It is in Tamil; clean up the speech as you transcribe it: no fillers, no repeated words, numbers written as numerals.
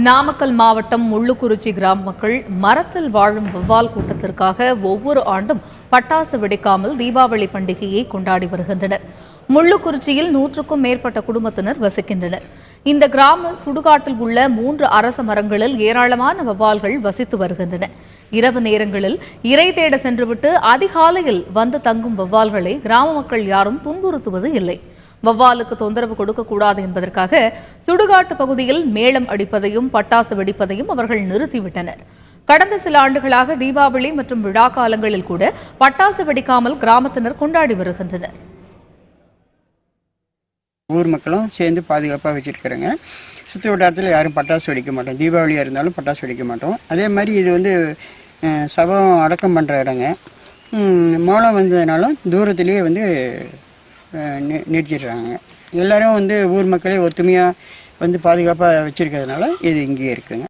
நாமக்கல் மாவட்டம் முள்ளுக்குறிச்சி கிராம மக்கள் மரத்தில் வாழும் வௌவால் கூட்டத்திற்காக ஒவ்வொரு ஆண்டும் பட்டாசு வெடிக்காமல் தீபாவளி பண்டிகையை கொண்டாடி வருகின்றனர். முள்ளுக்குறிச்சியில் 100க்கும் மேற்பட்ட குடும்பத்தினர் வசிக்கின்றனர். இந்த கிராம சுடுகாட்டில் உள்ள 3 அரச மரங்களில் ஏராளமான வௌவால்கள் வசித்து வருகின்றன. இரவு நேரங்களில் இரை தேட சென்றுவிட்டு அதிகாலையில் வந்து தங்கும் வௌவால்களை கிராம மக்கள் யாரும் துன்புறுத்துவது இல்லை. வௌவாலுக்கு தொந்தரவு கொடுக்கக்கூடாது என்பதற்காக சுடுகாட்டு பகுதியில் மேளம் அடிப்பதையும் பட்டாசு வெடிப்பதையும் அவர்கள் நிறுத்திவிட்டனர். கடந்த சில ஆண்டுகளாக தீபாவளி மற்றும் விழா காலங்களில் கூட பட்டாசு வெடிக்காமல் கிராமத்தினர் கொண்டாடி வருகின்றனர். ஊர் மக்களும் சேர்ந்து பாதுகாப்பாக வச்சுருக்கிறோங்க. சுற்று வட்டாரத்தில் யாரும் பட்டாசு வெடிக்க மாட்டோம். தீபாவளியாக இருந்தாலும் பட்டாசு வெடிக்க மாட்டோம். அதே மாதிரி இது சவம் அடக்கம் பண்ணுற இடங்க. மோளம் வந்ததுனாலும் தூரத்துலேயே நிறுத்திடுறாங்க. எல்லோரும் ஊர் மக்களே ஒத்துமையாக பாதுகாப்பாக வச்சுருக்கிறதுனால இது இங்கேயே இருக்குங்க.